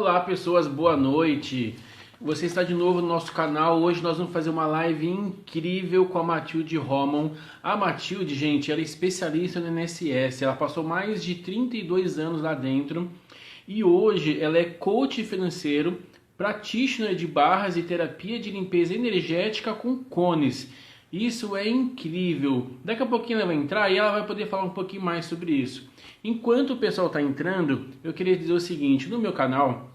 Olá pessoas, boa noite. Você está de novo no nosso canal. Hoje nós vamos fazer uma live incrível com a Matilde Romão. A Matilde, gente, ela é especialista no INSS. Ela passou mais de 32 anos lá dentro. E hoje ela é coach financeiro, practitioner de barras e terapia de limpeza energética com cones. Isso é incrível. Daqui a pouquinho ela vai entrar e ela vai poder falar um pouquinho mais sobre isso. Enquanto o pessoal está entrando, eu queria dizer o seguinte: no meu canal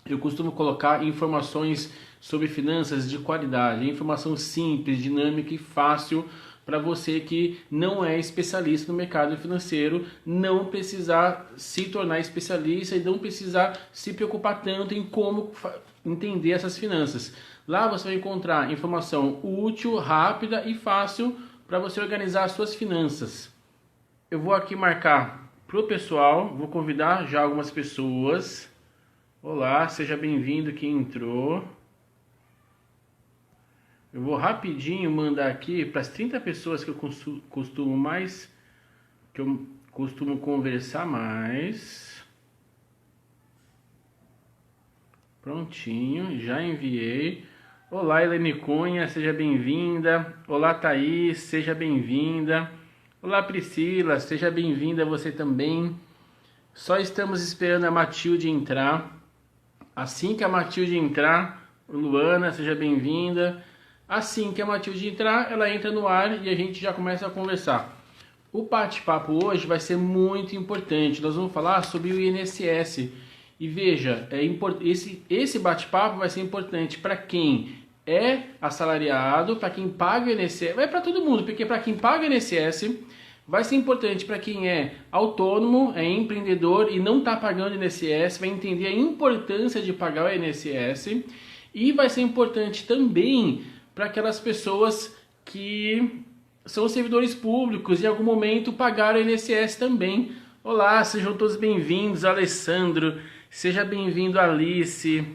eu costumo colocar informações sobre finanças de qualidade, informação simples, dinâmica e fácil para você que não é especialista no mercado financeiro, não precisar se tornar especialista e não precisar se preocupar tanto em como entender essas finanças. Lá você vai encontrar informação útil, rápida e fácil para você organizar as suas finanças. Eu vou aqui marcar para o pessoal, vou convidar já algumas pessoas. Olá, seja bem-vindo quem entrou. Eu vou rapidinho mandar aqui para as 30 pessoas que eu costumo conversar mais. Prontinho, já enviei. Olá, Helene Cunha, seja bem-vinda. Olá, Thaís, seja bem-vinda. Olá, Priscila, seja bem-vinda você também. Só estamos esperando a Matilde entrar. Assim que a Matilde entrar, Luana, seja bem-vinda. Assim que a Matilde entrar, ela entra no ar e a gente já começa a conversar. O bate-papo hoje vai ser muito importante. Nós vamos falar sobre o INSS. E veja, esse bate-papo vai ser importante para quem é assalariado, para quem paga o INSS, vai para todo mundo, porque para quem paga o INSS, vai ser importante para quem é autônomo, é empreendedor e não está pagando o INSS, vai entender a importância de pagar o INSS, e vai ser importante também para aquelas pessoas que são servidores públicos e em algum momento pagaram o INSS também. Olá, sejam todos bem-vindos, Alessandro, seja bem-vindo, Alice,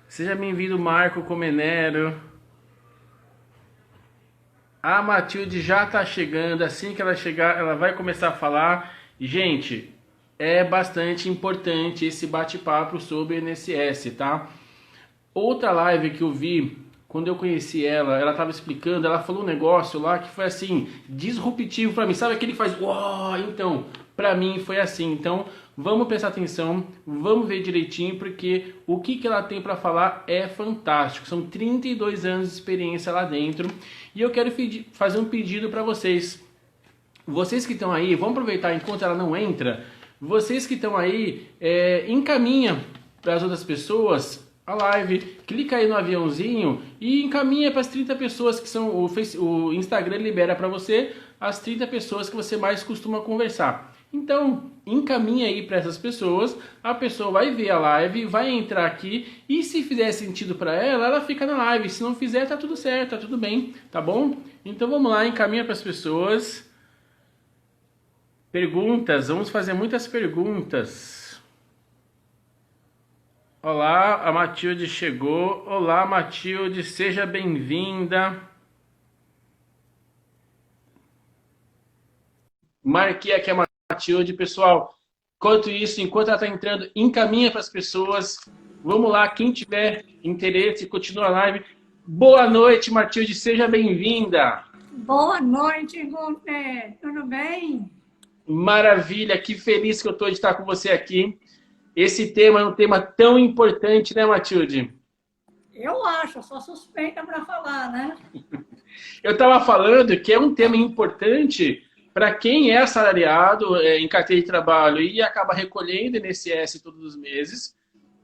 seja bem-vindo, Marco Comenero. A Matilde já está chegando, assim que ela chegar, ela vai começar a falar. E, gente, é bastante importante esse bate-papo sobre o INSS, tá? Outra live que eu vi, quando eu conheci ela estava explicando, ela falou um negócio lá que foi assim, disruptivo para mim. Sabe aquele que faz, uau, então, para mim foi assim. Então, vamos prestar atenção, vamos ver direitinho, porque o que ela tem para falar é fantástico. São 32 anos de experiência lá dentro. E eu quero fazer um pedido para vocês. Vocês que estão aí, vamos aproveitar enquanto ela não entra. Vocês que estão aí, encaminha para as outras pessoas a live. Clica aí no aviãozinho e encaminha para as 30 pessoas que são... O Instagram libera para você as 30 pessoas que você mais costuma conversar. Então, encaminha aí para essas pessoas, a pessoa vai ver a live, vai entrar aqui e se fizer sentido para ela, ela fica na live. Se não fizer, tá tudo certo, tá tudo bem, tá bom? Então vamos lá, encaminha para as pessoas. Perguntas, vamos fazer muitas perguntas. Olá, a Matilde chegou. Olá, Matilde, seja bem-vinda. Marquei aqui a Matilde, pessoal. Enquanto ela está entrando, encaminha para as pessoas. Vamos lá, quem tiver interesse, continua a live. Boa noite, Matilde, seja bem-vinda. Boa noite, Gunter. Tudo bem? Maravilha, que feliz que eu estou de estar com você aqui. Esse tema é um tema tão importante, né, Matilde? Eu acho, eu sou suspeita para falar, né? Eu estava falando que é um tema importante para quem é assalariado em carteira de trabalho e acaba recolhendo INSS todos os meses,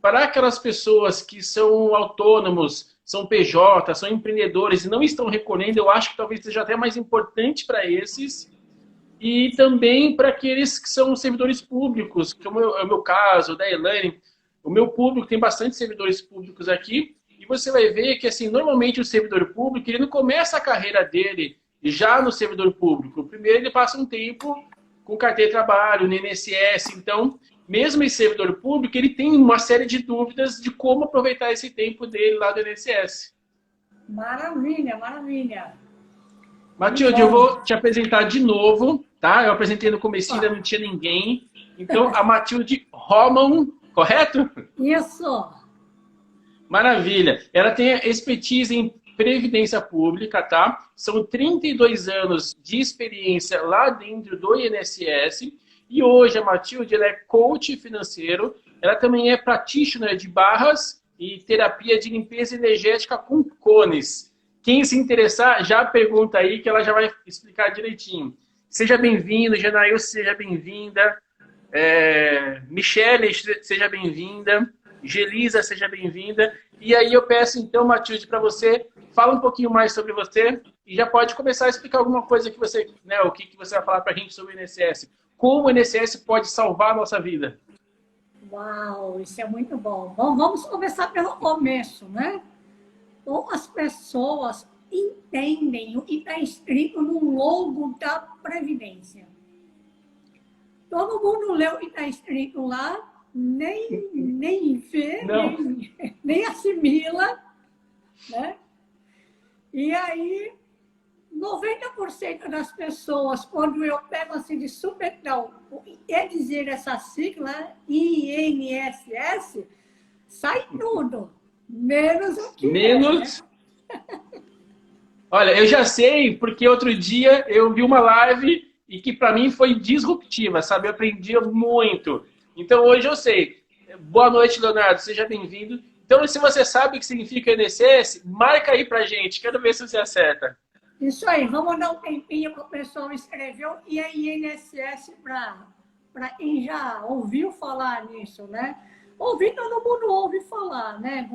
para aquelas pessoas que são autônomos, são PJ, são empreendedores e não estão recolhendo, eu acho que talvez seja até mais importante para esses, e também para aqueles que são servidores públicos, como é o meu caso, da Elaine. O meu público tem bastante servidores públicos aqui, e você vai ver que assim, normalmente o servidor público ele não começa a carreira dele já no servidor público. Primeiro ele passa um tempo com carteira de trabalho, no INSS. Então, mesmo esse servidor público, ele tem uma série de dúvidas de como aproveitar esse tempo dele lá do INSS. Maravilha, maravilha. Matilde, eu vou te apresentar de novo, tá? Eu apresentei no comecinho, ainda não tinha ninguém. Então, a Matilde Romão correto? Isso. Maravilha. Ela tem expertise em previdência pública, tá? São 32 anos de experiência lá dentro do INSS. E hoje a Matilde ela é coach financeiro. Ela também é practitioner de barras e terapia de limpeza energética com cones. Quem se interessar, já pergunta aí que ela já vai explicar direitinho. Seja bem-vindo, Janaíl, seja bem-vinda. Michele, seja bem-vinda. Gelisa, seja bem-vinda. E aí eu peço então, Matilde, para você, fala um pouquinho mais sobre você e já pode começar a explicar alguma coisa que você, né, o que você vai falar para a gente sobre o INSS. Como o INSS pode salvar a nossa vida? Uau, isso é muito bom. Bom, vamos começar pelo começo, né? Ou as pessoas entendem o que está escrito no logo da Previdência. Todo mundo lê o que está escrito lá, nem vê, nem assimila, né? E aí, 90% das pessoas, quando eu pego assim de supetão, o que quer dizer essa sigla, INSS, sai tudo, menos o que Menos... é, né? Olha, eu já sei, porque outro dia eu vi uma live e que para mim foi disruptiva, sabe? Eu aprendi muito. Então hoje eu sei. Boa noite, Leonardo, seja bem-vindo. Então, se você sabe o que significa INSS, marca aí pra gente, quero ver se você acerta. Isso aí, vamos dar um tempinho para o pessoal escrever e a INSS para quem já ouviu falar nisso, né? Ouvir, todo mundo ouve falar, né?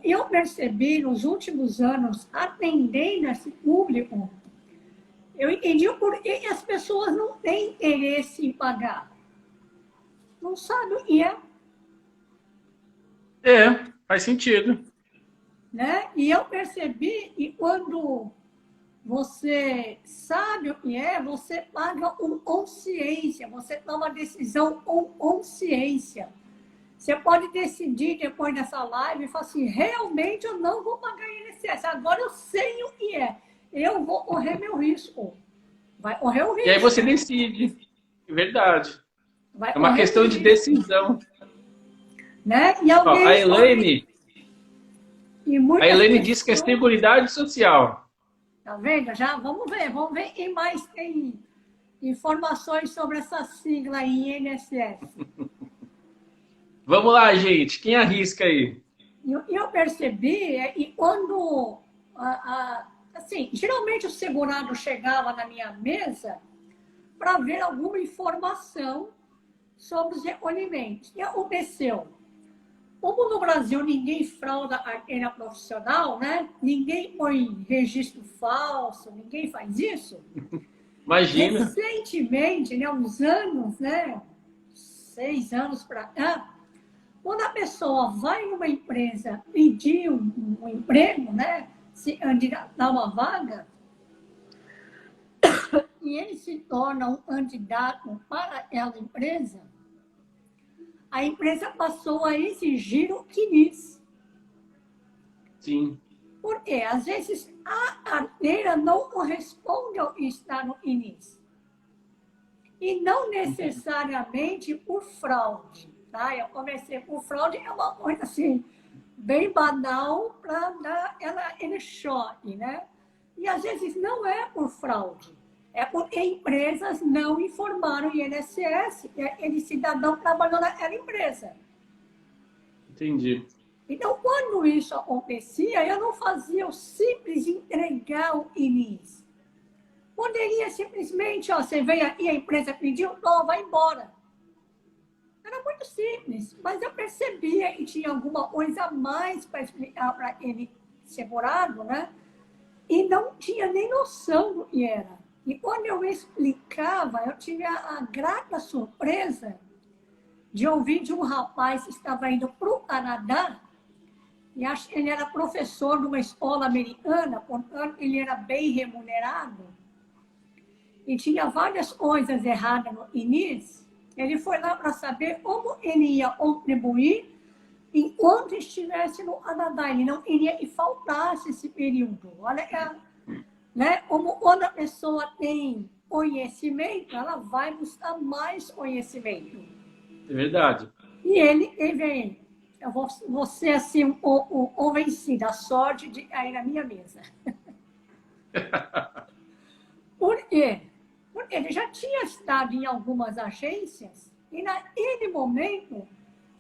Eu percebi nos últimos anos, atendendo esse público, eu entendi o porquê que as pessoas não têm interesse em pagar. Não sabe o que é. Faz sentido. Né? E eu percebi que quando você sabe o que é, você paga com consciência, você toma decisão com consciência. Você pode decidir depois dessa live e falar assim, realmente eu não vou pagar INSS, agora eu sei o que é, eu vou correr meu risco. Vai correr o risco. E aí você decide. Verdade. Vai É uma questão de decisão. Né? E alguém A Elaine pessoas... diz que é Seguridade Social. Tá vendo? Já vamos ver quem mais tem informações sobre essa sigla aí, INSS. Vamos lá, gente. Quem arrisca aí? Eu percebi, e quando, assim, geralmente o segurado chegava na minha mesa para ver alguma informação sobre os recolhimentos. O que aconteceu? Como no Brasil ninguém frauda a carteira profissional, né? Ninguém põe registro falso, ninguém faz isso. Imagina. Recentemente, né, uns anos, né, 6 anos para cá, quando a pessoa vai numa empresa pedir um emprego, né, se candidatar uma vaga, e ele se torna um candidato para aquela empresa, a empresa passou a exigir o CNIS. Sim. Porque, às vezes, a carteira não corresponde ao que está no CNIS. E não necessariamente por fraude. Tá? Eu comecei por fraude, é uma coisa assim, bem banal para dar aquele choque, né? E às vezes não é por fraude, é porque empresas não informaram o INSS que aquele cidadão trabalhou naquela empresa. Entendi. Então, quando isso acontecia, eu não fazia o simples entregar o CNIS. Poderia simplesmente, ó, você veio aqui, a empresa pediu, não, vai embora. Era muito simples, mas eu percebia que tinha alguma coisa a mais para explicar para ele segurado, né? E não tinha nem noção do que era. E quando eu explicava, eu tive a grata surpresa de ouvir de um rapaz que estava indo para o Canadá, e acho que ele era professor de uma escola americana, portanto, ele era bem remunerado, e tinha várias coisas erradas no início. Ele foi lá para saber como ele ia contribuir enquanto estivesse no Canadá. Ele não queria que faltasse esse período. Olha, né? Como quando a pessoa tem conhecimento, ela vai buscar mais conhecimento. É verdade. E ele vem, eu vou ser assim, o vencido, a sorte de cair na minha mesa. Por quê? Porque ele já tinha estado em algumas agências e naquele momento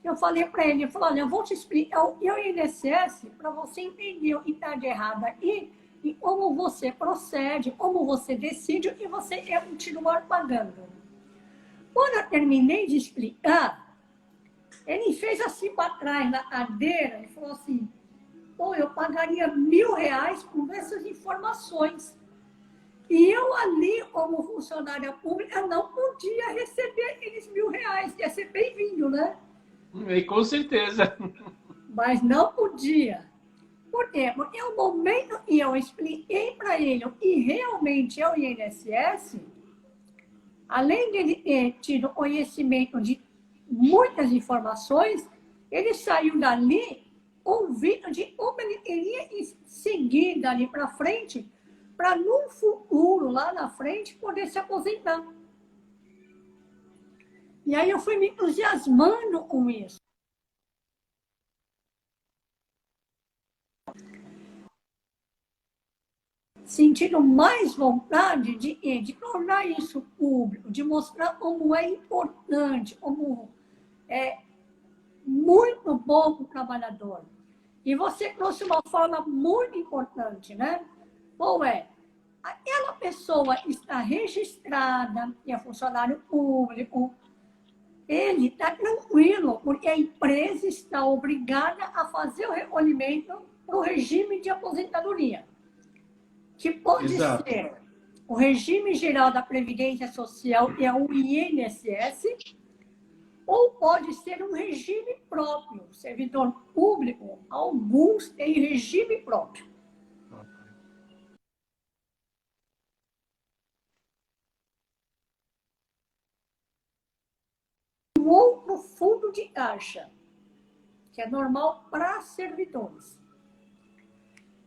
eu falei para ele, olha, eu vou te explicar o INSS para você entender o que está de errado aí e como você procede, como você decide e você quer continuar pagando. Quando eu terminei de explicar, ele fez assim para trás na cadeira e falou assim, pô, eu pagaria R$1.000 por essas informações. E eu ali, como funcionária pública, não podia receber aqueles R$1.000. Ia ser bem-vindo, né? E com certeza. Mas não podia. Por quê? Porque o momento que eu expliquei para ele o que realmente é o INSS, além de ele ter tido conhecimento de muitas informações, ele saiu dali ouvindo de como ele iria seguir dali para frente, para no futuro, lá na frente, poder se aposentar. E aí eu fui me entusiasmando com isso. Sentindo mais vontade de tornar isso público, de mostrar como é importante, como é muito bom para o trabalhador. E você trouxe uma forma muito importante, né? Qual é? Aquela pessoa está registrada, é funcionário público, ele está tranquilo, porque a empresa está obrigada a fazer o recolhimento para o regime de aposentadoria, que pode Exato. ser o regime geral da Previdência Social, que é o INSS, ou pode ser um regime próprio. O servidor público, alguns têm regime próprio. Um outro fundo de caixa, que é normal para servidores.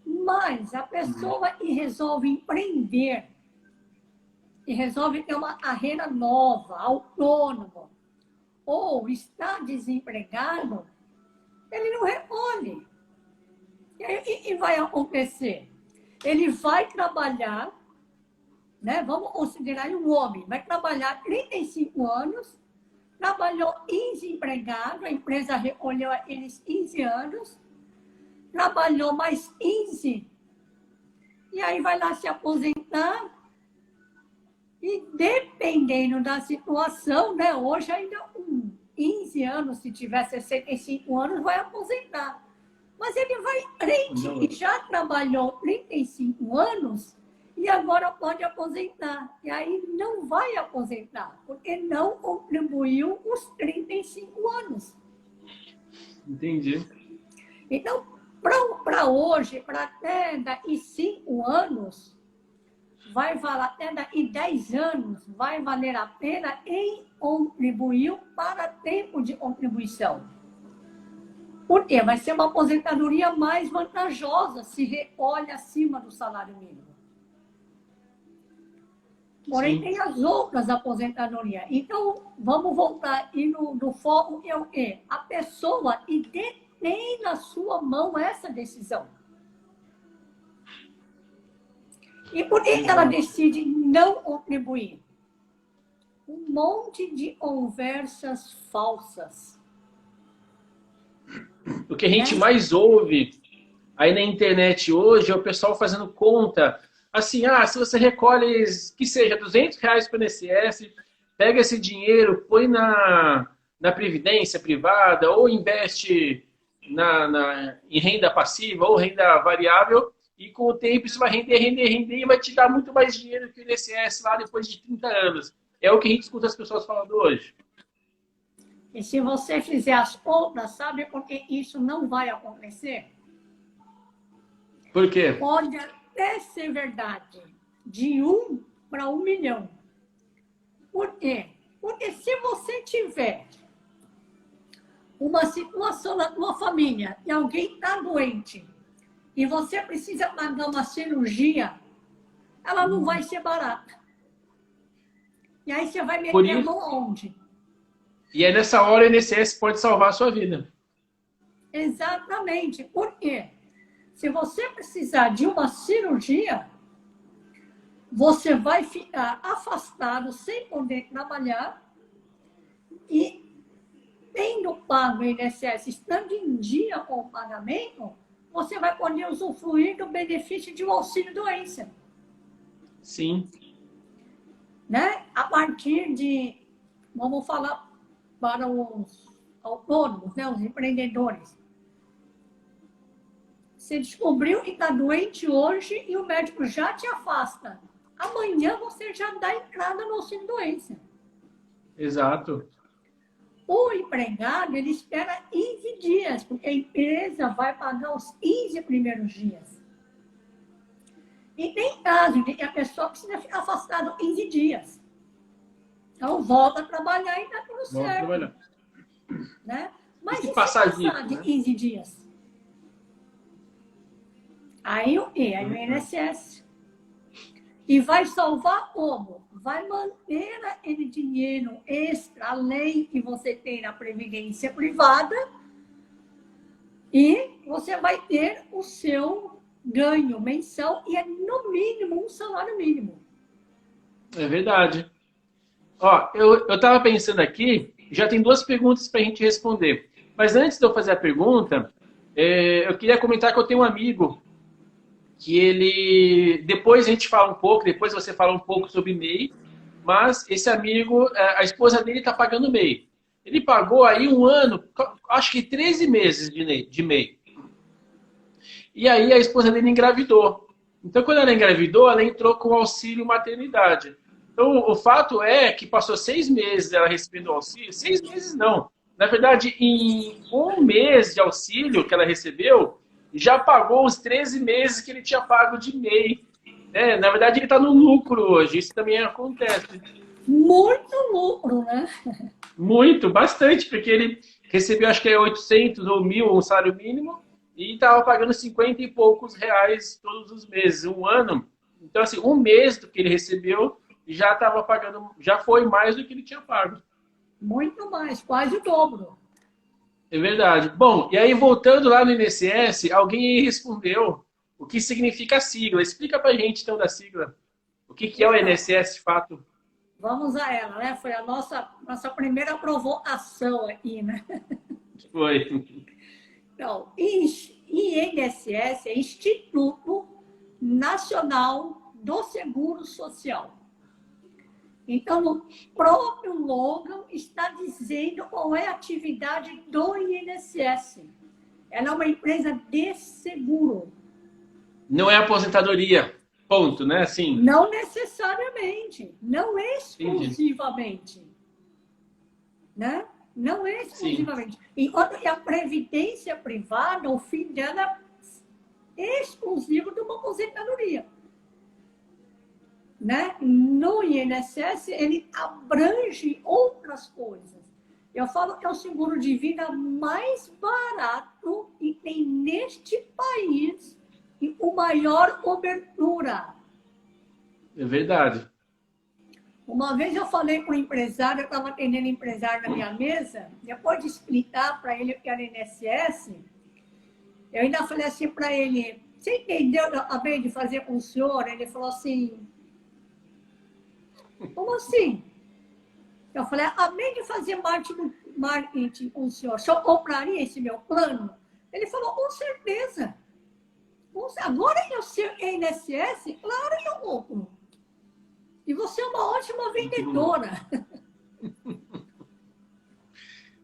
Mas a pessoa que resolve empreender, e resolve ter uma carreira nova, autônomo, ou está desempregado, ele não recolhe. E aí, o que vai acontecer? Ele vai trabalhar, né? Vamos considerar um homem, vai trabalhar 35 anos, trabalhou desempregado, a empresa recolheu eles 15 anos, trabalhou mais 15, e aí vai lá se aposentar, e dependendo da situação, né? Hoje ainda com 15 anos, se tiver 65 anos, vai aposentar. Mas ele vai crente e já trabalhou 35 anos e agora pode aposentar. E aí não vai aposentar, porque não contribuiu os 35 anos. Entendi. Então, para hoje, para até daqui 5 anos, vai valer até daqui 10 anos, vai valer a pena em contribuir para tempo de contribuição. Por quê? Vai ser uma aposentadoria mais vantajosa se recolhe acima do salário mínimo. Porém, tem as outras aposentadorias. Então, vamos voltar aqui no foco, que é o quê? A pessoa que detém na sua mão essa decisão. E por que ela decide não contribuir? Um monte de conversas falsas. O que a gente mais ouve aí na internet hoje é o pessoal fazendo conta. Assim, se você recolhe, que seja R$200 para o INSS, pega esse dinheiro, põe na previdência privada ou investe em renda passiva ou renda variável e com o tempo isso vai render e vai te dar muito mais dinheiro que o INSS lá depois de 30 anos. É o que a gente escuta as pessoas falando hoje. E se você fizer as contas, sabe por que isso não vai acontecer? Por quê? Pode até ser verdade, de 1 para 1 milhão. Por quê? Porque se você tiver uma situação na tua família e alguém está doente e você precisa pagar uma cirurgia, ela não vai ser barata. E aí você vai meter a mão onde? E é nessa hora o INSS pode salvar a sua vida. Exatamente. Por quê? Se você precisar de uma cirurgia, você vai ficar afastado sem poder trabalhar e, tendo pago o INSS, estando em dia com o pagamento, você vai poder usufruir do benefício de um auxílio-doença. Sim. Né? A partir de, vamos falar para os autônomos, né? Os empreendedores. Você descobriu que está doente hoje e o médico já te afasta. Amanhã você já dá entrada no auxílio-doença. Exato. O empregado, ele espera 15 dias, porque a empresa vai pagar os 15 primeiros dias. E tem caso de que a pessoa precisa ficar afastada 15 dias. Então, volta a trabalhar e está tudo certo. Volta a trabalhar. Né? Mas e se passar de 15 dias? Aí o quê? Aí o INSS. E vai salvar como? Vai manter aquele dinheiro extra, além que você tem na previdência privada, e você vai ter o seu ganho mensal, e é no mínimo um salário mínimo. É verdade. Ó, eu estava pensando aqui, já tem 2 perguntas para a gente responder. Mas antes de eu fazer a pergunta, eu queria comentar que eu tenho um amigo que ele... Depois a gente fala um pouco, depois você fala um pouco sobre MEI, mas esse amigo, a esposa dele está pagando MEI. Ele pagou aí um ano, acho que 13 meses de MEI. E aí a esposa dele engravidou. Então, quando ela engravidou, ela entrou com auxílio maternidade. Então, o fato é que passou 6 meses ela recebendo auxílio. 6 meses não. Na verdade, em 1 mês de auxílio que ela recebeu, já pagou os 13 meses que ele tinha pago de MEI. Na verdade, ele está no lucro hoje. Isso também acontece. Muito lucro, né? Muito, bastante, porque ele recebeu, acho que é 800 ou 1.000, um salário mínimo, e estava pagando 50 e poucos reais todos os meses, um ano. Então, assim, 1 mês do que ele recebeu já estava pagando, já foi mais do que ele tinha pago. Muito mais, quase o dobro. É verdade. Bom, e aí voltando lá no INSS, alguém respondeu o que significa a sigla. Explica pra gente, então, da sigla. O que é o INSS, de fato? Vamos a ela, né? Foi a nossa primeira provocação aqui, né? Foi. Então, INSS é Instituto Nacional do Seguro Social. Então, o próprio logo está dizendo qual é a atividade do INSS. Ela é uma empresa de seguro. Não é aposentadoria, ponto, né? Assim. Não necessariamente, não exclusivamente. Né? Não exclusivamente. Enquanto que a previdência privada, o fim dela é exclusivo de uma aposentadoria. Né? No INSS, ele abrange outras coisas. Eu falo que é o seguro de vida mais barato e tem neste país e com maior cobertura. É verdade. Uma vez eu falei com um empresário, eu estava atendendo empresário na minha mesa, depois de explicar para ele o que era INSS, eu ainda falei assim para ele, você entendeu o que eu acabei de fazer com o senhor? Ele falou assim, como assim? Eu falei, acabei de fazer marketing com o senhor compraria esse meu plano? Ele falou, com certeza. Agora eu sei que é INSS, claro que eu compro. E você é uma ótima vendedora.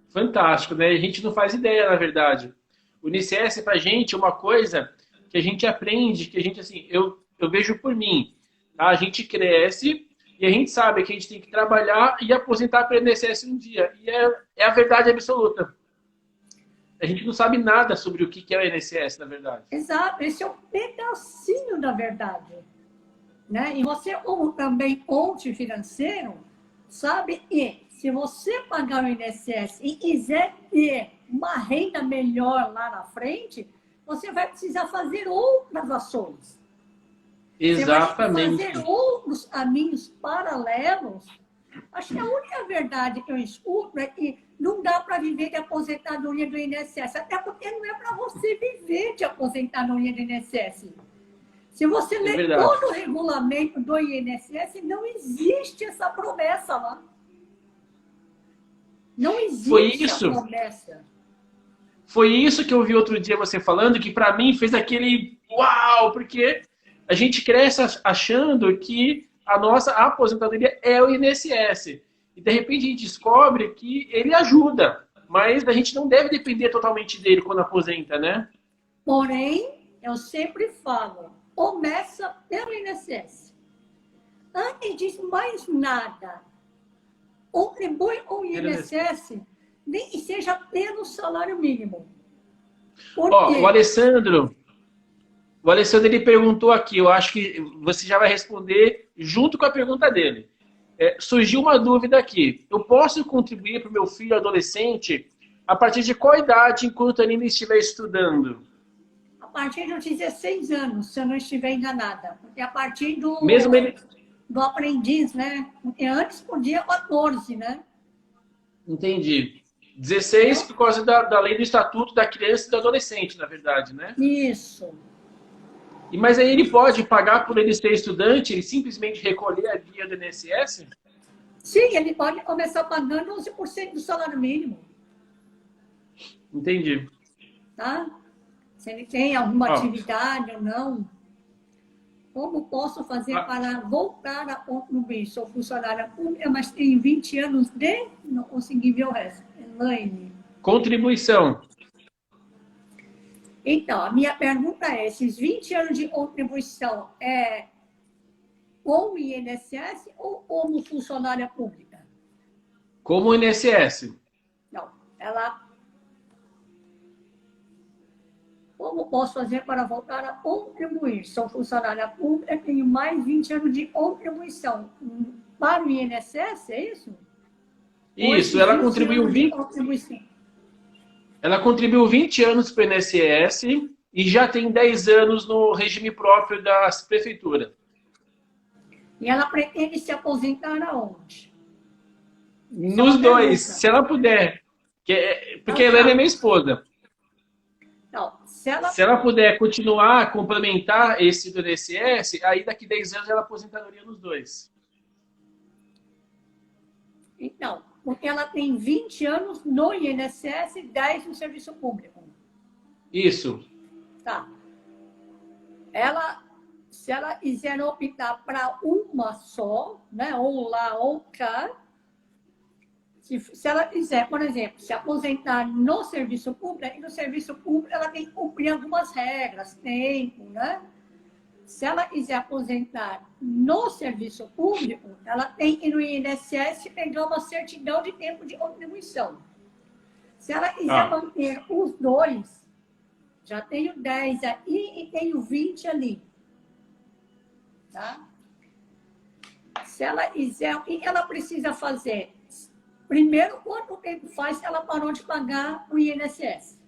Fantástico, né? A gente não faz ideia, na verdade. O INSS, pra gente, é uma coisa que a gente aprende, que a gente, assim, eu vejo por mim. Tá? A gente cresce e a gente sabe que a gente tem que trabalhar e aposentar para o INSS um dia. E é a verdade absoluta. A gente não sabe nada sobre o que é o INSS, na verdade. Exato, esse é um pedacinho da verdade. Né? E você, como também coach financeiro, sabe que se você pagar o INSS e quiser ter uma renda melhor lá na frente, você vai precisar fazer outras ações. Exatamente. Você vai fazer outros caminhos paralelos Acho que a única verdade que eu escuto é que não dá para viver de aposentadoria do INSS, até porque não é para você viver de aposentadoria do INSS. Se você É ler verdade. todo o regulamento do INSS, não existe essa promessa lá. Não Foi existe a isso. promessa. Foi isso que eu vi outro dia você falando, que para mim fez aquele uau, porque a gente cresce achando que a nossa aposentadoria é o INSS. E de repente a gente descobre que ele ajuda, mas a gente não deve depender totalmente dele quando aposenta, né? Porém, eu sempre falo, começa pelo INSS. Antes de mais nada, contribui com o INSS, nem que seja pelo salário mínimo. Por Ó, quê? O Alessandro ele perguntou aqui, eu acho que você já vai responder junto com a pergunta dele. Surgiu uma dúvida aqui. Eu posso contribuir para o meu filho adolescente a partir de qual idade enquanto ele ainda estiver estudando? A partir dos 16 anos, se eu não estiver enganada. Porque a partir Mesmo ele. do aprendiz, né? Porque antes podia 14, né? Entendi. 16 por causa da lei do Estatuto da Criança e do Adolescente, na verdade, né? Isso. Mas aí ele pode pagar por ele ser estudante, ele simplesmente recolher a guia do INSS? Sim, ele pode começar pagando 11% do salário mínimo, Entendi. tá? Se ele tem alguma Ó, atividade ou não. Como posso fazer para voltar a contribuir? Sou funcionária pública, mas tenho 20 anos de... Não consegui ver o resto. Elaine. contribuição. Então, a minha pergunta é, esses 20 anos de contribuição é com o INSS ou como funcionária pública? Como o INSS. Não, ela... Como posso fazer para voltar a contribuir? Sou funcionária pública, tenho mais 20 anos de contribuição. Para o INSS, é isso? Isso, ela contribuiu 20 anos para o INSS e já tem 10 anos no regime próprio da prefeitura. E ela pretende se aposentar aonde? Nos dois, se ela puder. Porque a Helena é minha esposa. Não, se ela puder continuar, complementar esse do INSS, aí daqui 10 anos ela aposentadoria nos dois. Então, porque ela tem 20 anos no INSS e 10 no serviço público. Isso. Tá. Se ela quiser optar para uma só, né, ou lá ou cá, se ela quiser, por exemplo, se aposentar no serviço público, e no serviço público ela tem que cumprir algumas regras, tempo, né? Se ela quiser aposentar no serviço público, ela tem que ir no INSS pegar uma certidão de tempo de contribuição. Se ela quiser manter os dois, já tenho 10 aí e tenho 20 ali. Tá? Se ela quiser, o que ela precisa fazer? Primeiro, quanto tempo faz que ela parou de pagar o INSS?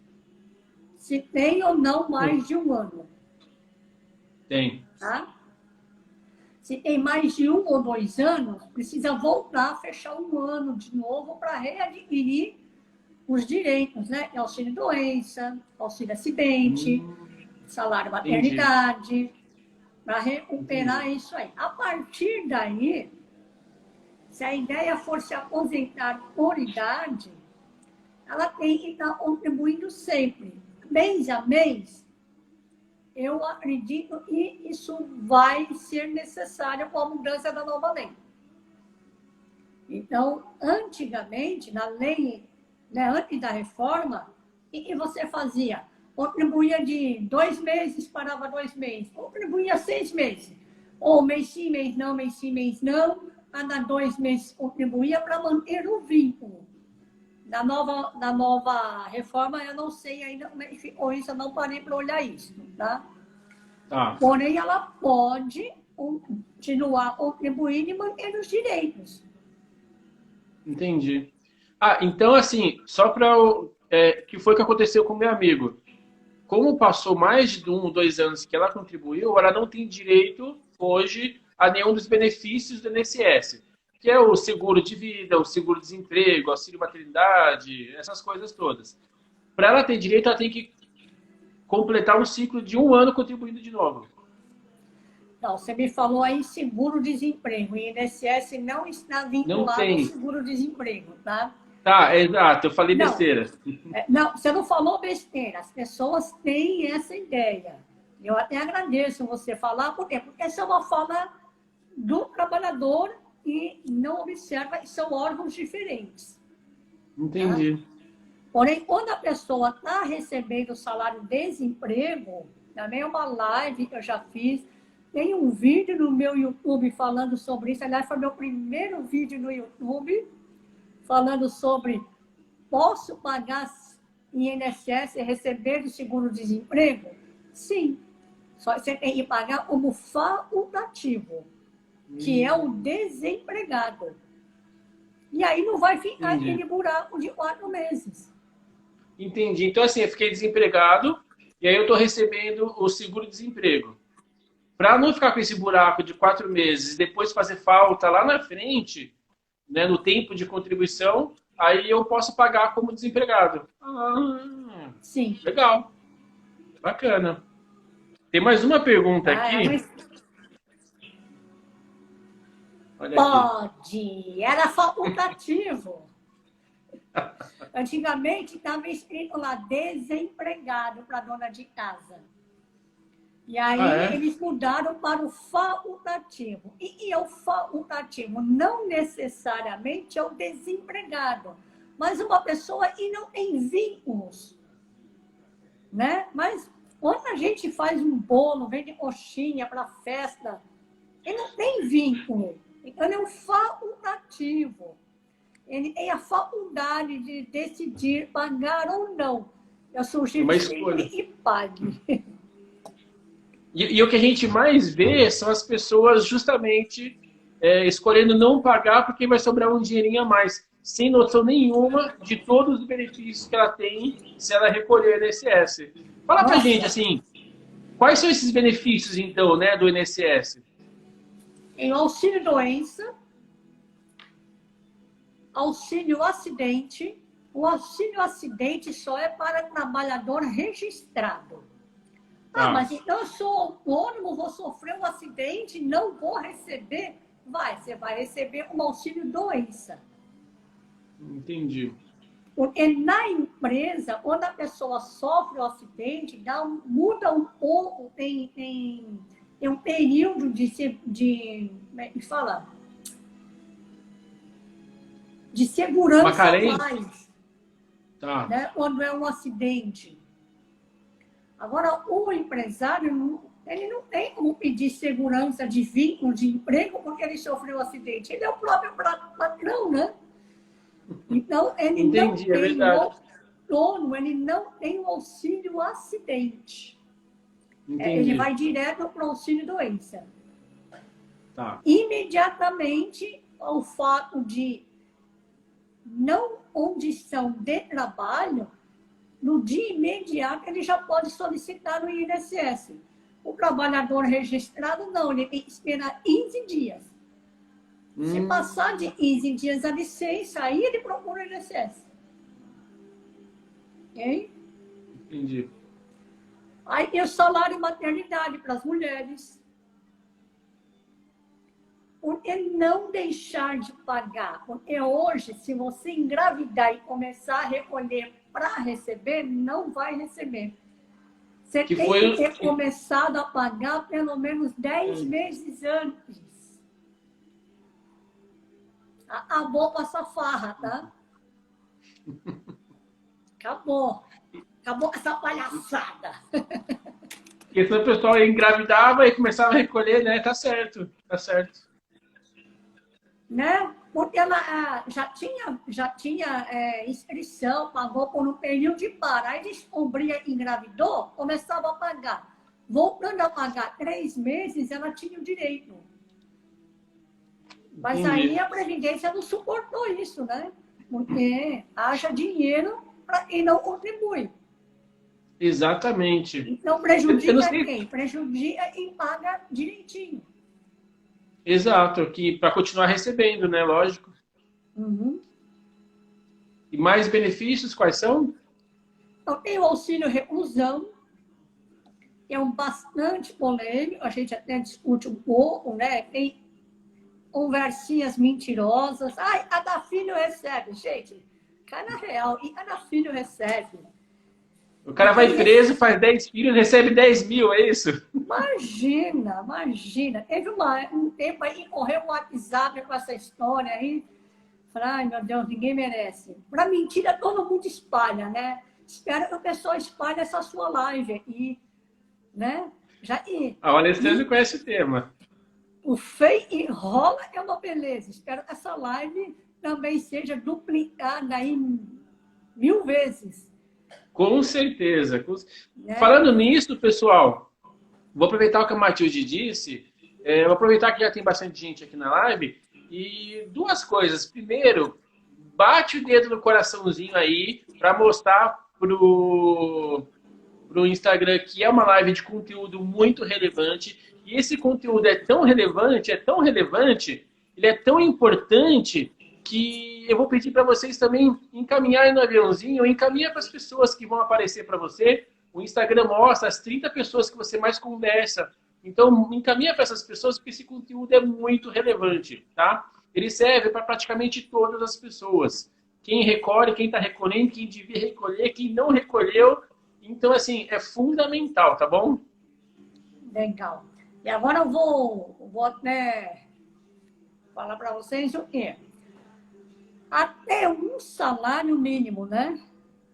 Se tem ou não mais de um ano. Tem. Tá? Se tem mais de 1 ou 2 anos, precisa voltar a fechar um ano de novo para readquirir os direitos, né? Auxílio-doença, auxílio-acidente, salário-maternidade, para recuperar isso aí. A partir daí, se a ideia for se aposentar por idade, ela tem que estar contribuindo sempre, mês a mês. Eu acredito que isso vai ser necessário com a mudança da nova lei. Então, antigamente, na lei, né, antes da reforma, o que você fazia? Contribuía de 2 meses, parava 2 meses. Contribuía 6 meses. Ou mês sim, mês não, mês sim, mês não. Cada 2 meses contribuía para manter o vínculo. Da nova reforma, eu não sei ainda como é que ficou isso, eu não parei para olhar isso, tá? Porém, ela pode continuar contribuindo e manter os direitos. Entendi. Então, assim, só para que foi o que aconteceu com meu amigo. Como passou mais de 1 ou 2 anos que ela contribuiu, ela não tem direito hoje a nenhum dos benefícios do INSS. que é o seguro de vida, o seguro-desemprego, auxílio maternidade, essas coisas todas. Para ela ter direito, ela tem que completar um ciclo de 1 ano contribuindo de novo. Não, você me falou aí seguro-desemprego. O INSS não está Não vinculado ao tem. seguro-desemprego, tá? Tá, exato, eu falei Não, besteira. não, você não falou besteira. As pessoas têm essa ideia. Eu até agradeço você falar, por quê? Porque essa é uma fala do trabalhador e não observa, e são órgãos diferentes. Entendi. Tá? Porém, quando a pessoa está recebendo salário-desemprego, também é uma live que eu já fiz, tem um vídeo no meu YouTube falando sobre isso. Aliás, foi meu primeiro vídeo no YouTube, falando sobre posso pagar INSS e receber o seguro-desemprego? Sim. Só você tem que pagar como facultativo, que é o desempregado. E aí não vai ficar aquele buraco de 4 meses. Entendi. Então, assim, eu fiquei desempregado e aí eu estou recebendo o seguro-desemprego. Para não ficar com esse buraco de 4 meses e depois fazer falta lá na frente, né, no tempo de contribuição, aí eu posso pagar como desempregado. Ah, Sim. legal. Bacana. Tem mais uma pergunta aqui. Olha aqui. Pode. Era facultativo. Antigamente estava escrito lá desempregado para dona de casa. E aí eles mudaram para o facultativo. E o facultativo não necessariamente é o desempregado, mas uma pessoa que não tem vínculos. Né? Mas quando a gente faz um bolo, vende coxinha para festa, ele não tem vínculo. Então, ele é um facultativo. Ele tem a faculdade de decidir pagar ou não. Eu sugiro que pague. E o que a gente mais vê são as pessoas justamente escolhendo não pagar porque vai sobrar um dinheirinho a mais, sem noção nenhuma de todos os benefícios que ela tem se ela recolher o INSS. Fala pra gente, assim, quais são esses benefícios, então, né, do INSS? Em auxílio-doença, auxílio-acidente. O auxílio-acidente só é para trabalhador registrado. Mas então eu sou autônomo, vou sofrer um acidente, não vou receber? Você vai receber um auxílio-doença. Entendi. Porque na empresa, quando a pessoa sofre um acidente, muda um pouco, tem um período como é que fala? De segurança a mais. Tá. Né? Quando é um acidente. Agora, o empresário, ele não tem como pedir segurança de vínculo de emprego porque ele sofreu um acidente. Ele é o próprio patrão, né? Então, ele não tem autônomo, ele não tem o auxílio acidente. Ele vai direto para o auxílio doença. Tá. Imediatamente, o fato de não condição de trabalho, no dia imediato, ele já pode solicitar no INSS. O trabalhador registrado, não, ele tem que esperar 15 dias. Se passar de 15 dias a licença, aí ele procura o INSS. Ok? Entendi. Aí tem o salário maternidade para as mulheres. Porque não deixar de pagar. Porque hoje, se você engravidar e começar a recolher para receber, não vai receber. Você tem que ter começado a pagar pelo menos 10 meses antes. Acabou com essa farra, tá? Acabou. Acabou com essa palhaçada. Porque senão o pessoal engravidava e começava a recolher, né? Tá certo, tá certo. Né? Porque ela já tinha inscrição, pagou por um período de para. Aí descobria que engravidou, começava a pagar. Voltando a pagar 3 meses, ela tinha o direito. Mas aí a Previdência não suportou isso, né? Porque haja dinheiro para quem não contribui. Exatamente. Então prejudica quem? Prejudica quem paga direitinho. Exato, que para continuar recebendo, né? Lógico. Uhum. E mais benefícios quais são? Então, tem o auxílio reclusão, que é um bastante polêmico, a gente até discute um pouco, né? Tem conversinhas mentirosas. Ai, cada filho recebe. Gente, cada real, e cada filho recebe. O cara Porque vai preso, faz 10 filhos, recebe 10 mil, é isso? imagina, imagina. Teve um tempo aí, correu um WhatsApp com essa história aí. Falei, ai meu Deus, ninguém merece. Para mentira, todo mundo espalha, né? Espero que o pessoal espalhe essa sua live aqui, né? Já, Ah, o Alessandro conhece o tema. o fake rola é uma beleza. Espero que essa live também seja duplicada aí 1000 vezes, Com certeza. né? Falando nisso, pessoal, vou aproveitar o que a Matilde disse, vou aproveitar que já tem bastante gente aqui na live, e duas coisas. Primeiro, bate o dedo no coraçãozinho aí para mostrar pro Instagram que é uma live de conteúdo muito relevante. E esse conteúdo é tão relevante, ele é tão importante que eu vou pedir para vocês também encaminharem no aviãozinho, encaminha para as pessoas que vão aparecer para você. O Instagram mostra as 30 pessoas que você mais conversa. Então, encaminha para essas pessoas porque esse conteúdo é muito relevante, tá? Ele serve para praticamente todas as pessoas. Quem recolhe, quem está recolhendo, quem devia recolher, quem não recolheu. Então, assim, é fundamental, tá bom? Legal. E agora eu vou até falar para vocês o quê? Até um salário mínimo, né?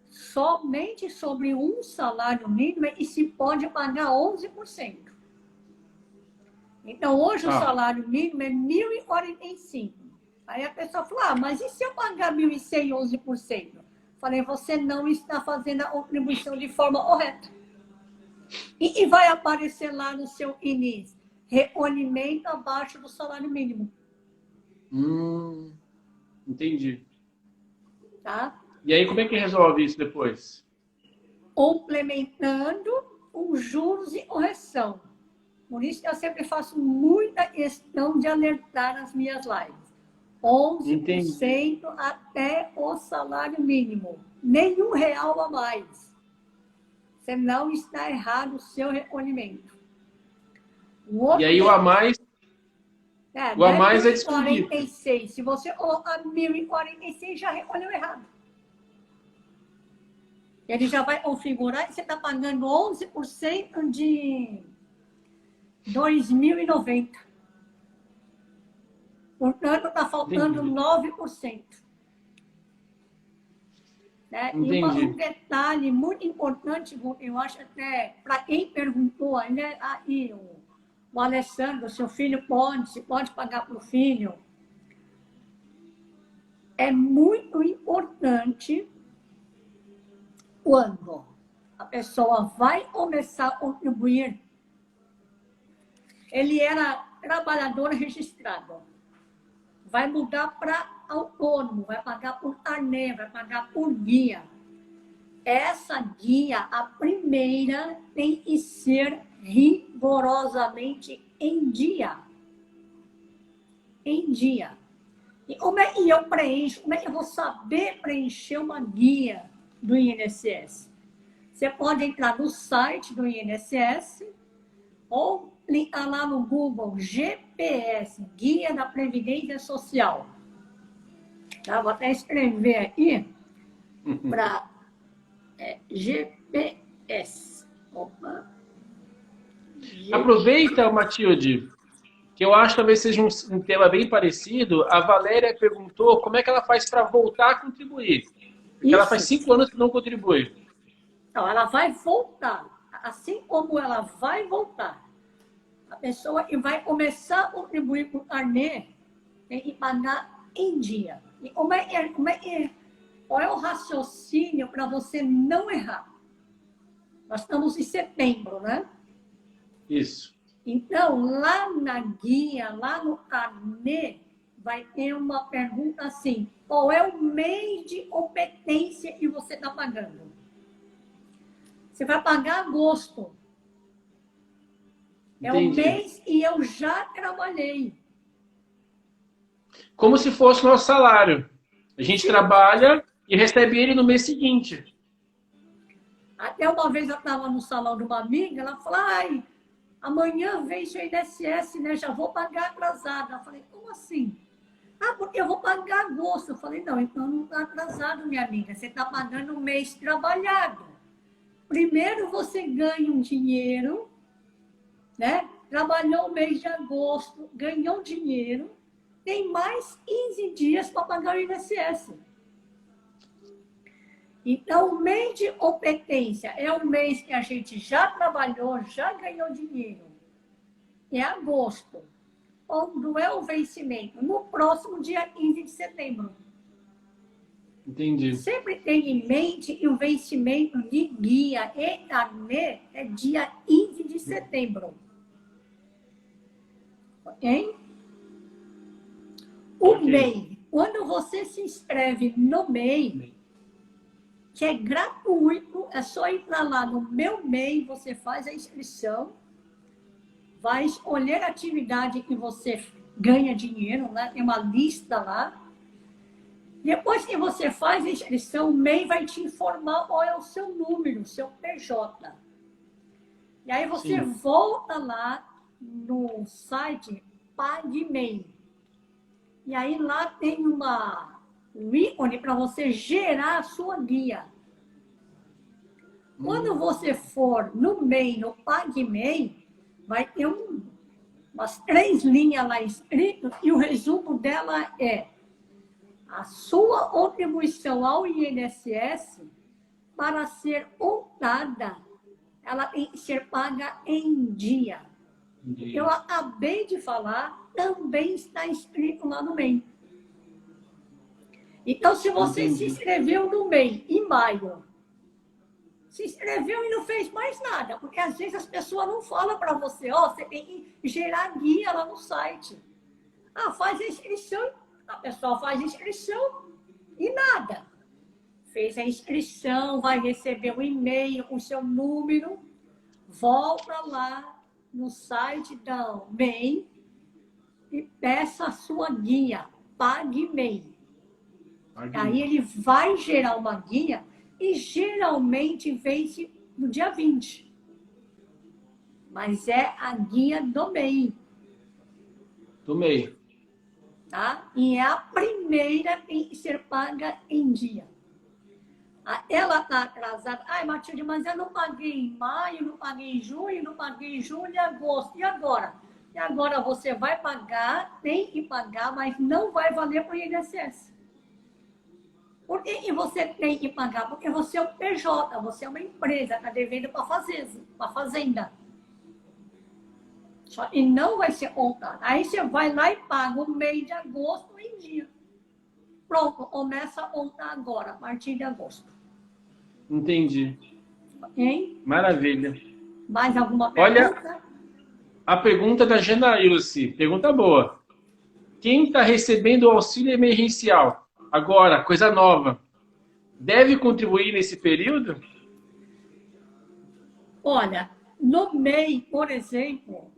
Somente sobre um salário mínimo e se pode pagar 11%. Então, hoje o Ah, salário mínimo é 1.045. Aí a pessoa falou, ah, mas e se eu pagar 1.100, 11%? Falei, você não está fazendo a contribuição de forma correta. E vai aparecer lá no seu INIS, recolhimento abaixo do salário mínimo, hum, entendi. tá? E aí, como é que resolve isso depois? Complementando com juros e correção. Por isso que eu sempre faço muita questão de alertar nas minhas lives. Entendi. 11% até o salário mínimo. Nenhum real a mais. Você não está errado o seu recolhimento. O E outro aí, o a não é mais é 1.046. descontito. Se você colocar 1.046, já recolheu errado. Ele já vai configurar e você está pagando 11% de 2.090. Portanto, está faltando Entendi. 9%. Né? E um Entendi. detalhe muito importante, eu acho até, para quem perguntou ainda, aí, o Alessandro, seu filho se pode pagar para o filho. É muito importante quando a pessoa vai começar a contribuir. Ele era trabalhador registrado. Vai mudar para autônomo, vai pagar por carnê, vai pagar por guia. Essa guia, a primeira, tem que ser rigorosamente em dia. Em dia. E como é que eu preencho? Como é que eu vou saber preencher uma guia do INSS? Você pode entrar no site do INSS ou clicar lá no Google GPS, Guia da Previdência Social. Tá? Vou até escrever aqui para GPS. Opa. Aproveita, Matilde, que eu acho que talvez seja um tema bem parecido. A Valéria perguntou como é que ela faz para voltar a contribuir. Porque ela faz Isso. 5 anos que não contribui. Então, ela vai voltar. Assim como ela vai voltar, a pessoa que vai começar a contribuir com o carnê tem que pagar em dia. E qual é o raciocínio para você não errar? Nós estamos em setembro, né? Isso. Então, lá na guia, lá no carnê, vai ter uma pergunta assim: qual é o mês de competência que você está pagando? Você vai pagar agosto. É o Entendi. mês e eu já trabalhei. Como se fosse o nosso salário. A gente Sim. trabalha e recebe ele no mês seguinte. Até uma vez eu estava no salão de uma amiga, ela falou, ai, amanhã vem seu INSS, né? Já vou pagar atrasado. Eu falei, como assim? Ah, porque eu vou pagar agosto. Eu falei, não, então não está atrasado, minha amiga. Você está pagando um mês trabalhado. Primeiro você ganha um dinheiro, né? Trabalhou o mês de agosto, ganhou dinheiro, tem mais 15 dias para pagar o INSS. Então, o mês de competência é um mês que a gente já trabalhou, já ganhou dinheiro. É agosto. Quando é o vencimento? No próximo dia 15 de setembro. Entendi. Sempre tenha em mente que o vencimento de guia e carnê é dia 15 de setembro. Ok? O Ok. MEI. Quando você se inscreve no MEI, que é gratuito, é só entrar lá no Meu MEI, você faz a inscrição, vai escolher a atividade que você ganha dinheiro, né? Tem uma lista lá. Depois que você faz a inscrição, o MEI vai te informar qual é o seu número, o seu PJ. E aí você Sim. volta lá no site PagMEI. E aí lá tem um ícone para você gerar a sua guia. Quando você for no MEI, no PagMEI, vai ter umas 3 linhas lá escritas e o resumo dela é a sua contribuição ao INSS para ser honrada, ela tem que ser paga em dia. Eu acabei de falar, também está escrito lá no MEI. Então, se você se inscreveu no MEI em maio, se inscreveu e não fez mais nada, porque às vezes as pessoas não falam para você, ó, você tem que gerar guia lá no site. Ah, faz a inscrição, a pessoa faz a inscrição e nada. Fez a inscrição, vai receber um e-mail com seu número, volta lá no site da MEI e peça a sua guia, PagMEI. Aí ele vai gerar uma guia e geralmente vence no dia 20. Mas é a guia do MEI. Do MEI. Tá? E é a primeira que tem que ser paga em dia. Ela está atrasada. Ai, Matilde, mas eu não paguei em maio, não paguei em junho, não paguei em julho e agosto. E agora? E agora você vai pagar, tem que pagar, mas não vai valer para o INSS. Por que você tem que pagar? Porque você é um PJ, você é uma empresa, está devendo para a fazenda. E não vai ser contado. Aí você vai lá e paga o mês de agosto em dia. Pronto, começa a contar agora, a partir de agosto. Entendi. Hein? Maravilha. Mais alguma pergunta? Olha, a pergunta da Janaílce. Pergunta boa. Quem está recebendo o auxílio emergencial agora, coisa nova, deve contribuir nesse período? Olha, no MEI, por exemplo,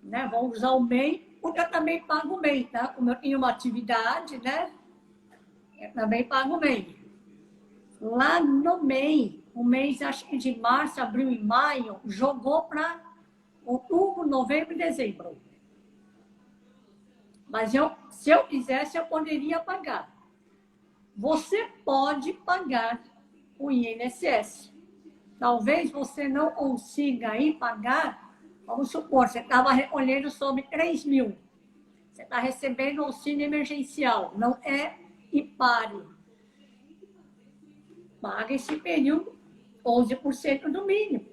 né, vamos usar o MEI, porque eu também pago o MEI, tá? Como eu tenho uma atividade, né? Eu também pago o MEI. Lá no MEI, o mês acho que de março, abril e maio, jogou para outubro, novembro e dezembro. Mas se eu quisesse, eu poderia pagar. Você pode pagar o INSS. Talvez você não consiga aí pagar, vamos supor, você estava recolhendo sobre 3 mil. Você está recebendo auxílio emergencial, não é IPARE. Paga esse período 11% do mínimo,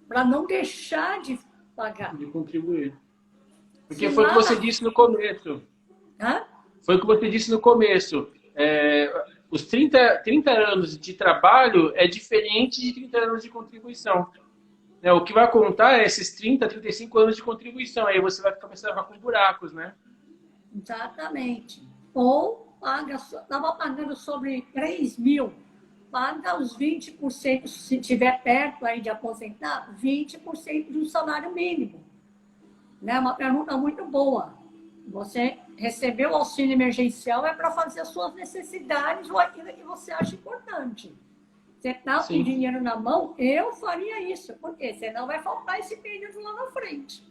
para não deixar de pagar. De contribuir. Porque Se foi o que lá você disse no começo. Hã? Foi o que você disse no começo. Os 30 anos de trabalho é diferente de 30 anos de contribuição. O que vai contar é esses 30, 35 anos de contribuição. Aí você vai começar a ficar com buracos, né? Exatamente. Ou estava pagando sobre 3 mil, paga os 20%, se estiver perto aí de aposentar, 20% do salário mínimo. Né? Uma pergunta muito boa. Você recebeu o auxílio emergencial é para fazer as suas necessidades ou aquilo que você acha importante. Você está com Sim. dinheiro na mão, eu faria isso, porque senão vai faltar esse período lá na frente.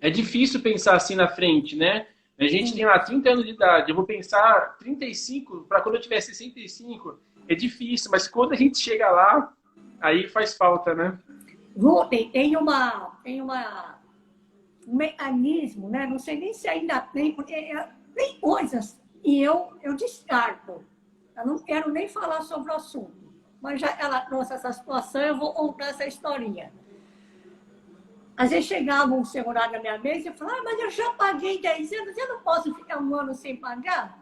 É difícil pensar assim na frente, né? A gente tem Sim. lá 30 anos de idade, eu vou pensar 35 para quando eu tiver 65. É difícil, mas quando a gente chega lá, aí faz falta, né? Tem um mecanismo, né? Não sei nem se ainda tem, porque tem coisas e eu descarto. Eu não quero nem falar sobre o assunto. Mas já ela trouxe essa situação, eu vou contar essa historinha. Às vezes chegava um segurado na minha mesa e falava, mas eu já paguei 10 anos, eu não posso ficar um ano sem pagar?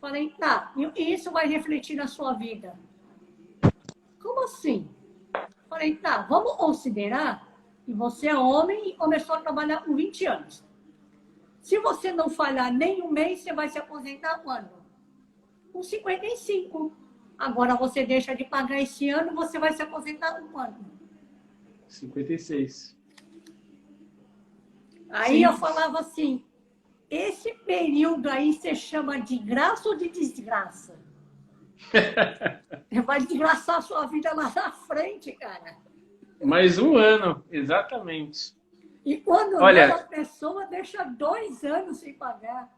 Falei, tá, e isso vai refletir na sua vida. Como assim? Falei, tá, vamos considerar que você é homem e começou a trabalhar com 20 anos. Se você não falhar nem um mês, você vai se aposentar quando? Com 55. Agora você deixa de pagar esse ano, você vai se aposentar com quando? 56. Aí eu Sim. falava assim, esse período aí você chama de graça ou de desgraça? Vai desgraçar a sua vida lá na frente, cara. Mais um ano, exatamente. E quando não, a Olha, pessoa deixa 2 anos sem pagar.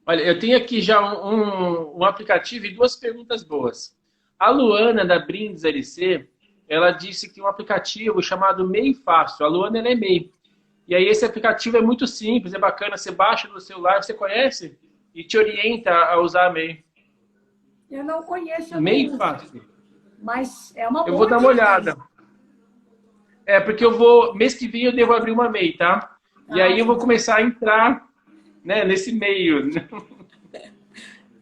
olha, eu tenho aqui já um aplicativo e duas perguntas boas. A Luana, da Brindes LC, ela disse que tem um aplicativo chamado MEI Fácil. A Luana, ela é MEI. E aí esse aplicativo é muito simples, é bacana, você baixa no celular, você conhece e te orienta a usar a MEI. Eu não conheço, eu não MEI uso. Fácil. Mas é uma Eu vou boa dar uma dica. olhada. É, porque eu vou, mês que vem eu devo abrir uma MEI, tá? E Ah, aí eu vou começar a entrar, né, nesse meio.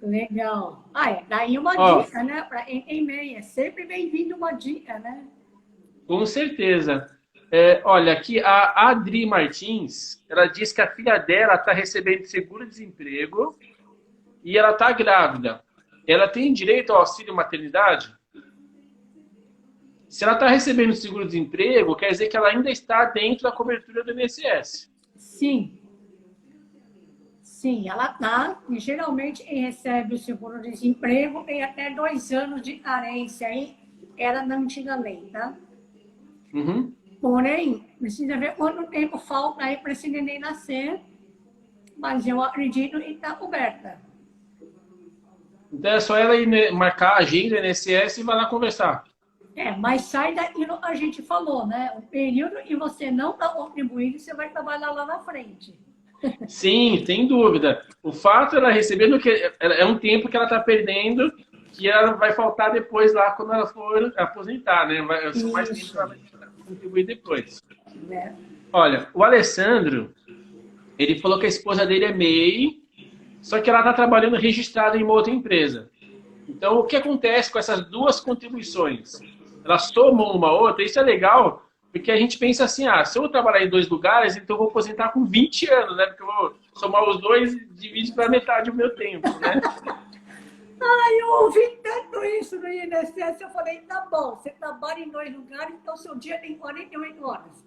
legal. Ah, é. Daí uma Ó, dica, né? Em meia. Sempre bem-vindo uma dica, né? com certeza. É, olha, aqui a Adri Martins, ela diz que a filha dela está recebendo seguro-desemprego e ela está grávida. Ela tem direito ao auxílio maternidade? Se ela está recebendo seguro-desemprego, quer dizer que ela ainda está dentro da cobertura do INSS. Sim. Sim, ela tá. E geralmente quem recebe o seguro-desemprego tem até 2 anos de carência. Aí era na antiga lei, tá? Uhum. Porém, precisa ver quanto tempo falta aí para esse neném nascer. Mas eu acredito que está coberta. Então é só ela ir marcar a agenda INSS e vai lá conversar. Mas sai daquilo que a gente falou, né? O período que você não está contribuindo, você vai trabalhar lá na frente. Sim, sem dúvida. O fato de ela receber que é um tempo que ela está perdendo, que ela vai faltar depois lá quando ela for aposentar, né? São mais tempo que Isso, ela vai contribuir depois. né? Olha, o Alessandro, ele falou que a esposa dele é MEI, só que ela está trabalhando registrada em uma outra empresa. Então, o que acontece com essas duas contribuições? Elas somam uma outra, isso é legal, porque a gente pensa assim, se eu trabalhar em dois lugares, então eu vou aposentar com 20 anos, né? Porque eu vou somar os dois e divide para metade do meu tempo, né? Ai, eu ouvi tanto isso no INSS, eu falei, tá bom, você trabalha em 2 lugares, então seu dia tem 48 horas.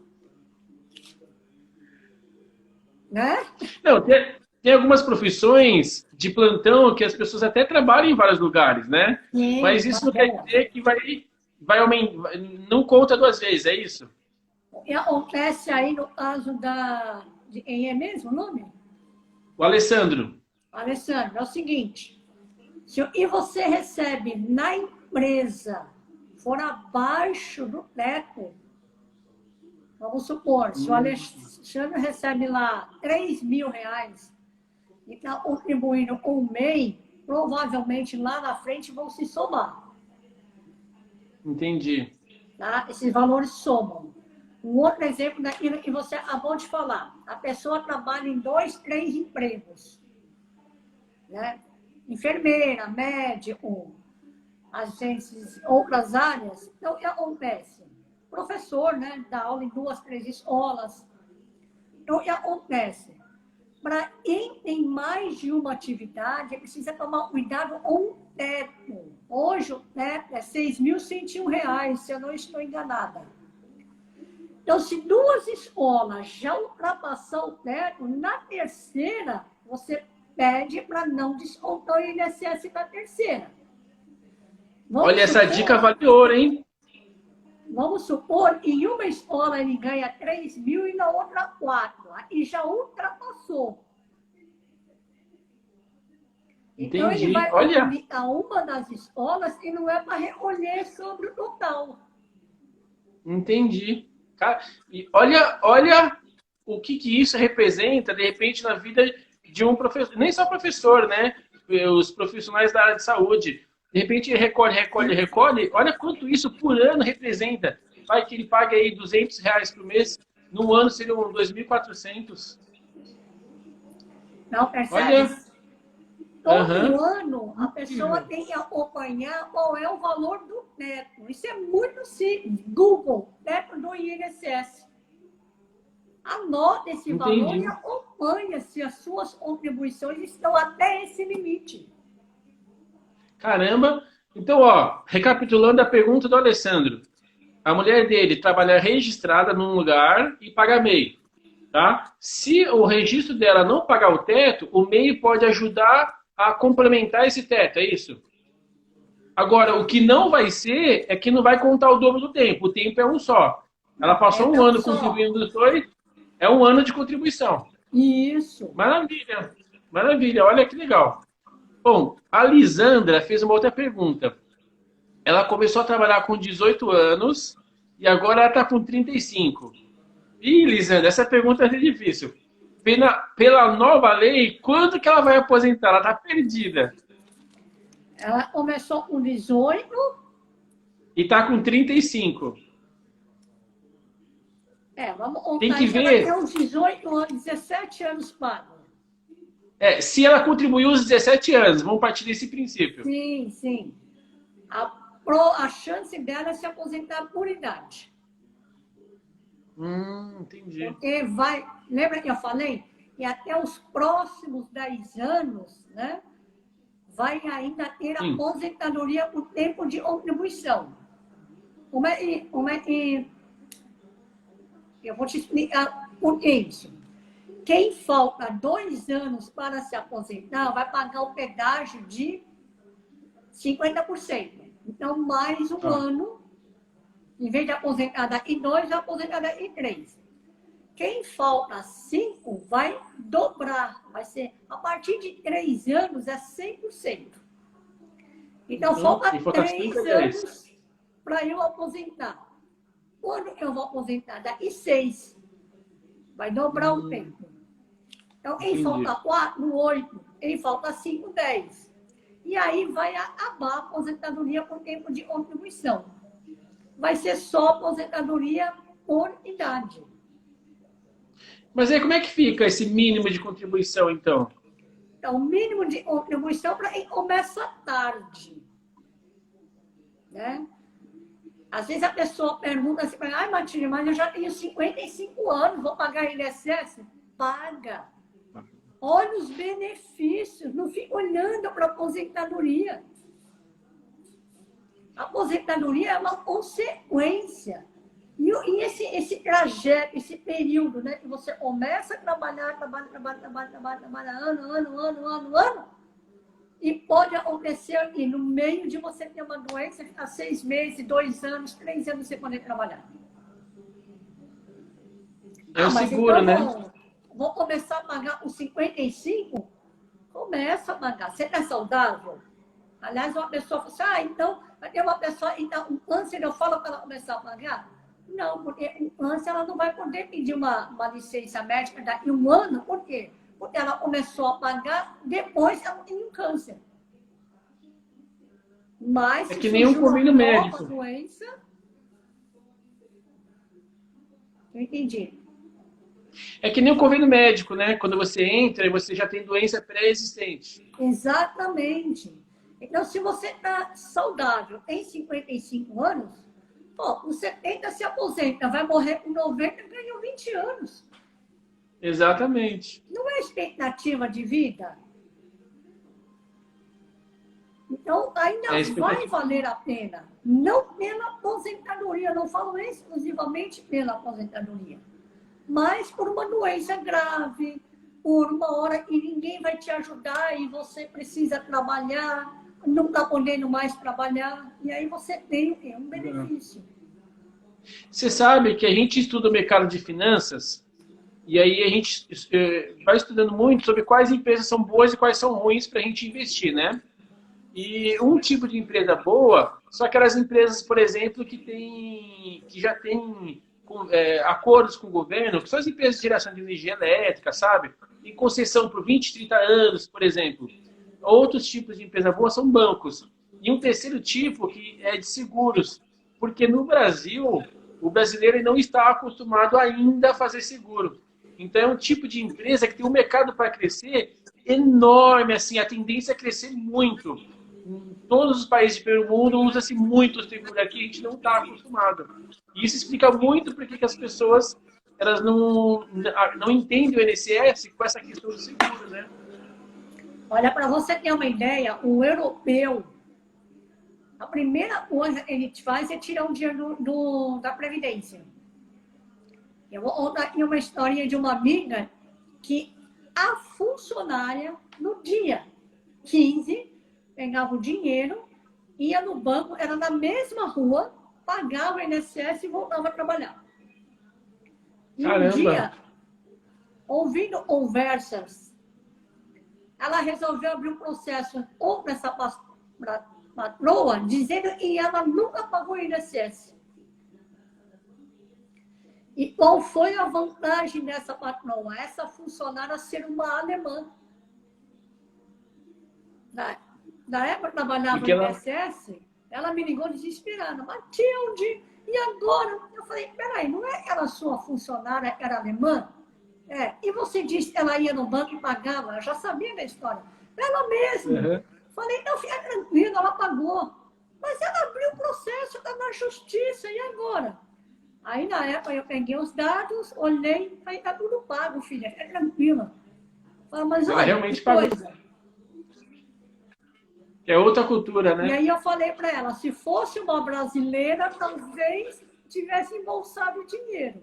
Né? Não, tem algumas profissões de plantão que as pessoas até trabalham em vários lugares, né? Sim, Mas isso tá não quer bom. dizer que vai aumentar, não conta duas vezes, é isso? E acontece aí no caso de quem é mesmo o nome? O Alessandro. Alessandro, é o seguinte, e você recebe na empresa, for abaixo do teto, vamos supor, se o Alexandre recebe lá R$ 3.000 e está contribuindo com o MEI, provavelmente lá na frente vão se somar. Entendi. Tá? Esses valores somam. Um outro exemplo daquilo que você acabou de falar. A pessoa trabalha em 2, 3 empregos. Né? Enfermeira, médico, às vezes outras áreas. Então, o que acontece? Professor, né? Dá aula em 2, 3 escolas. Então, o que acontece? Para quem tem mais de uma atividade, precisa tomar cuidado com o teto. Hoje o teto é R$ 6.101, se eu não estou enganada. Então, se duas escolas já ultrapassar o teto, na terceira, você pede para não descontar o INSS da terceira. Olha, essa dica vale ouro, hein? Vamos supor que em uma escola ele ganha 3 mil e na outra 4. E já ultrapassou. Então, Entendi. ele vai Olha, comunicar uma das escolas e não é para recolher sobre o total. entendi. Cara, e olha o que isso representa, de repente, na vida de um professor. Nem só professor, né? Os profissionais da área de saúde. De repente, recolhe. Olha quanto isso por ano representa. Vai que ele paga aí R$ 200 por mês. No ano seriam 2.400. Não percebe? Olha, Todo aham. ano a pessoa tem que acompanhar qual é o valor do teto. Isso é muito simples. Google, teto do INSS. Anota esse valor Entendi. e acompanha se as suas contribuições estão até esse limite. Caramba. Então, ó, recapitulando a pergunta do Alessandro. A mulher dele trabalha registrada num lugar e paga MEI, tá? Se o registro dela não pagar o teto, o MEI pode ajudar a complementar esse teto, é isso? Agora, o que não vai ser é que não vai contar o dobro do tempo. O tempo é um só. Ela passou um Então, ano só. contribuindo dos dois, é um ano de contribuição. Isso. Maravilha, maravilha, olha que legal. Bom, a Lisandra fez uma outra pergunta. Ela começou a trabalhar com 18 anos e agora ela está com 35. Ih, Lisandra, essa pergunta é difícil. Pela nova lei, quando que ela vai aposentar? Ela está perdida. Ela começou com 18. E está com 35. Vamos Tem contar que isso. Ela ver. tem uns 18 anos, 17 anos pago. Se ela contribuiu os 17 anos, vamos partir desse princípio. Sim, sim. A chance dela é se aposentar por idade. Entendi. Porque vai... Lembra que eu falei? E até os próximos 10 anos, né? Vai ainda ter Sim. aposentadoria por tempo de contribuição. Como é que... Eu vou te explicar por que isso. Quem falta 2 anos para se aposentar vai pagar o pedágio de 50%. Então, mais um ano, em vez de aposentar daqui 2, vai aposentar daqui 3. Quem falta 5 vai dobrar. Vai ser, a partir de 3 anos, é 100%. Então, falta 3 anos para eu aposentar. Quando eu vou aposentar? Daqui 6. Vai dobrar o tempo. Então, quem falta 4, 8. Quem falta 5, 10. E aí vai acabar a aposentadoria por tempo de contribuição. Vai ser só aposentadoria por idade. Mas aí como é que fica esse mínimo de contribuição, então? Então, o mínimo de contribuição para quem começa tarde. Né? Às vezes a pessoa pergunta assim, ai, Matilde, mas eu já tenho 55 anos, vou pagar INSS? Paga. Olha os benefícios, não fica olhando para a aposentadoria. A aposentadoria é uma consequência. E esse trajeto, esse período, né, que você começa a trabalhar, ano, e pode acontecer aqui, no meio de você ter uma doença, ficar 6 meses, 2 anos, 3 anos sem poder trabalhar. É o seguro, então, né? Vou começar a pagar os 55? Começa a pagar. Você está saudável? Aliás, uma pessoa fala assim, então, vai ter uma pessoa, então, um câncer, eu falo para ela começar a pagar? Não, porque um câncer, ela não vai poder pedir uma licença médica daqui a um ano. Por quê? Porque ela começou a pagar, depois ela tem um câncer. Mas, é que nem um convênio médico. Doença... Eu entendi. É que nem um convênio médico, né? Quando você entra e você já tem doença pré-existente. Exatamente. Então, se você está saudável, tem 55 anos, com 70 se aposenta, vai morrer com 90, ganhou 20 anos. Exatamente. Não é expectativa de vida? Então, ainda vai valer a pena. Não pela aposentadoria, não falo exclusivamente pela aposentadoria, mas por uma doença grave, por uma hora e ninguém vai te ajudar e você precisa trabalhar, não está podendo mais trabalhar, e aí você tem o quê? Um benefício. Você sabe que a gente estuda o mercado de finanças e aí a gente vai estudando muito sobre quais empresas são boas e quais são ruins para a gente investir, né? E um tipo de empresa boa são aquelas empresas, por exemplo, que já têm acordos com o governo, que são as empresas de geração de energia elétrica, sabe? Em concessão por 20, 30 anos, por exemplo. Outros tipos de empresa boa são bancos. E um terceiro tipo que é de seguros. Porque no Brasil, o brasileiro não está acostumado ainda a fazer seguro. Então é um tipo de empresa que tem um mercado para crescer enorme, assim, a tendência é crescer muito. Em todos os países do primeiro mundo usa-se muito o seguro, aqui a gente não está acostumado. E isso explica muito porque que as pessoas elas não entendem o INSS com essa questão do seguro, né? Olha, para você ter uma ideia, o europeu, a primeira coisa que ele faz é tirar um dinheiro da Previdência. Eu vou contar aqui uma história de uma amiga que a funcionária, no dia 15, pegava o dinheiro, ia no banco, era na mesma rua, pagava o INSS e voltava a trabalhar. E um dia, ouvindo conversas, ela resolveu abrir um processo contra essa patroa, dizendo que ela nunca pagou o INSS. E qual foi a vantagem dessa patroa? Essa funcionária ser uma alemã. Na época que eu trabalhava no INSS, ela me ligou desesperada. Matilde, e agora? Eu falei, peraí, não é ela sua funcionária, era alemã? É. E você disse que ela ia no banco e pagava? Eu já sabia da história. Ela mesma. Uhum. Falei, então fica tranquilo, ela pagou. Mas ela abriu o processo, está na justiça, e agora? Aí, na época, eu peguei os dados, olhei, falei, está tudo pago, filha, fica tranquila. Falei, mas olha, ela realmente pagou. É outra cultura, né? E aí eu falei para ela, se fosse uma brasileira, talvez tivesse embolsado o dinheiro.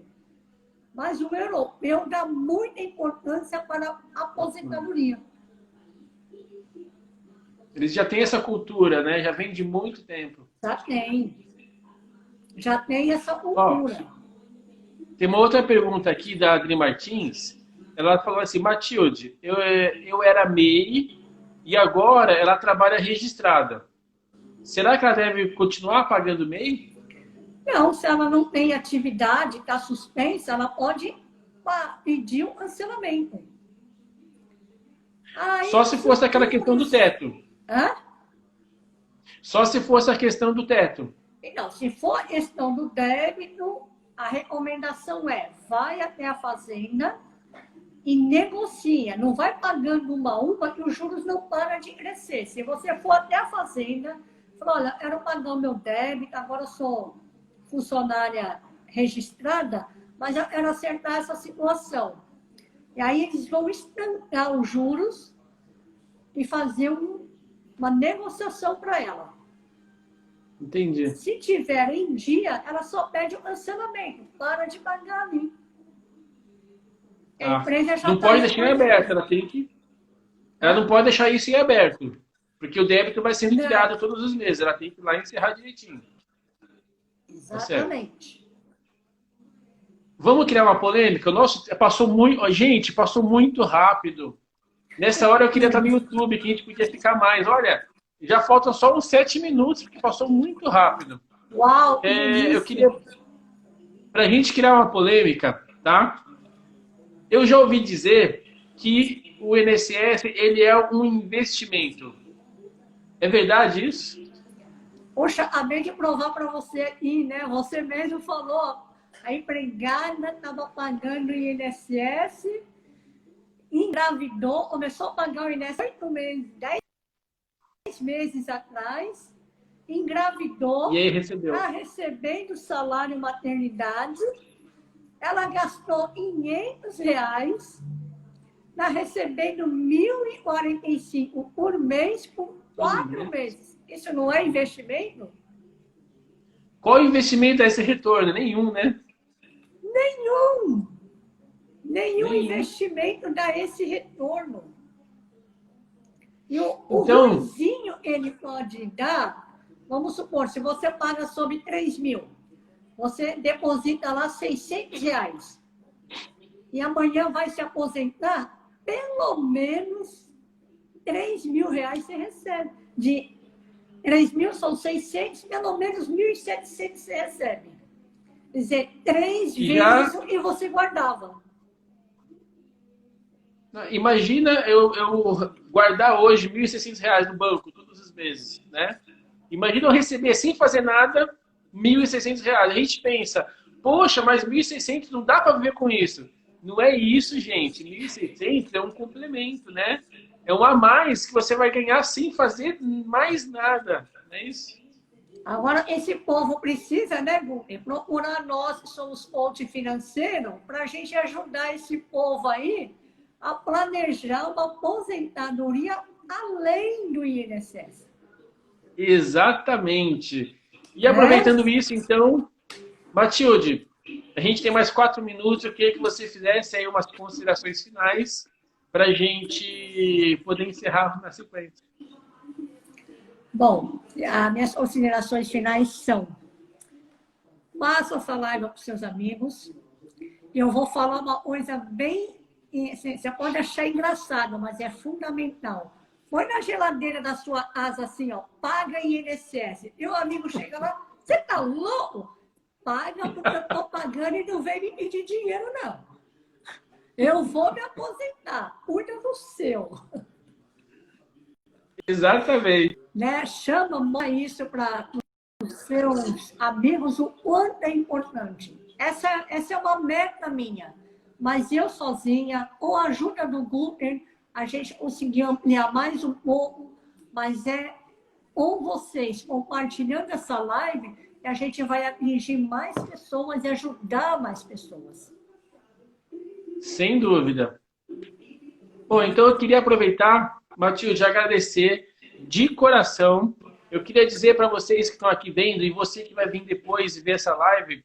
Mas o europeu dá muita importância para a aposentadoria. Eles já têm essa cultura, né? Já vem de muito tempo. Já tem. Já tem essa cultura. Tem uma outra pergunta aqui da Adri Martins. Ela falou assim, Matilde, eu era MEI e agora ela trabalha registrada. Será que ela deve continuar pagando MEI? Não, se ela não tem atividade, está suspensa, ela pode pedir o cancelamento. Aí, só se fosse aquela questão do teto. Hã? Só se fosse a questão do teto. Então, se for questão do débito, a recomendação é, vai até a fazenda e negocia. Não vai pagando uma a uma que os juros não param de crescer. Se você for até a fazenda, fala, olha, eu quero pagar o meu débito, agora eu sou funcionária registrada, mas eu quero acertar essa situação. E aí eles vão estancar os juros e fazer uma negociação para ela. Entendi. Se tiver em dia, ela só pede o cancelamento. Para de pagar ali. A empresa já não pode deixar em aberto, ela não pode deixar isso em aberto. Porque o débito vai sendo tirado todos os meses. Ela tem que ir lá e encerrar direitinho. Exatamente. Tá. Vamos criar uma polêmica? Nossa, passou muito. Gente, passou muito rápido. Nessa hora eu queria estar no YouTube, que a gente podia ficar mais. Olha, já faltam só uns 7 minutos, porque passou muito rápido. Uau! Eu queria. Para a gente criar uma polêmica, tá? Eu já ouvi dizer que o INSS ele é um investimento. É verdade isso? Poxa, acabei de provar para você aqui, né? Você mesmo falou, a empregada estava pagando o INSS, engravidou, começou a pagar o INSS 8 meses, 10 meses atrás, engravidou, e aí recebeu. Está recebendo salário maternidade, ela gastou R$500, está recebendo R$1.045 por mês por 4 meses. Isso não é investimento? Qual investimento é esse retorno? Nenhum, né? Nenhum. Nenhum Nenhum. investimento dá esse retorno. E o Então, ruinzinho ele pode dar, vamos supor, se você paga sobre 3 mil, você deposita lá R$ 600 e amanhã vai se aposentar, pelo menos R$ 3.000 você recebe. De 3 mil são 600, pelo menos 1.700 você recebe. Quer dizer, 3 e vezes já o que você guardava. imagina eu guardar hoje R$ 1.600 no banco todos os meses, né? Imagina eu receber sem fazer nada R$ 1.600. A gente pensa, poxa, mas 1.600 não dá para viver com isso. Não é isso, gente. 1.600 é um complemento, né? É um a mais que você vai ganhar sem fazer mais nada. Não é isso? Agora, esse povo precisa, né, Guter, procurar nós que somos coach financeiro para a gente ajudar esse povo aí a planejar uma aposentadoria além do INSS. Exatamente. E Né? aproveitando isso, então, Matilde, a gente tem mais 4 minutos. Eu queria que você fizesse aí umas considerações finais para a gente poder encerrar na sequência. Bom, as minhas considerações finais são: faça essa live para os seus amigos. E eu vou falar uma coisa bem. Você pode achar engraçado, mas é fundamental. Põe na geladeira da sua casa assim, ó, paga INSS. Meu amigo chega lá, você tá louco? Paga porque eu tô pagando e não vem me pedir dinheiro, não. Eu vou me aposentar, cuida do seu. Exatamente. Né? Chama isso para os seus amigos o quanto é importante. Essa é uma meta minha. Mas eu sozinha, com a ajuda do Guter, a gente conseguiu ampliar mais um pouco, mas é com vocês compartilhando essa live que a gente vai atingir mais pessoas e ajudar mais pessoas. Sem dúvida. Bom, então eu queria aproveitar, Matilde, agradecer de coração. Eu queria dizer para vocês que estão aqui vendo e você que vai vir depois e ver essa live,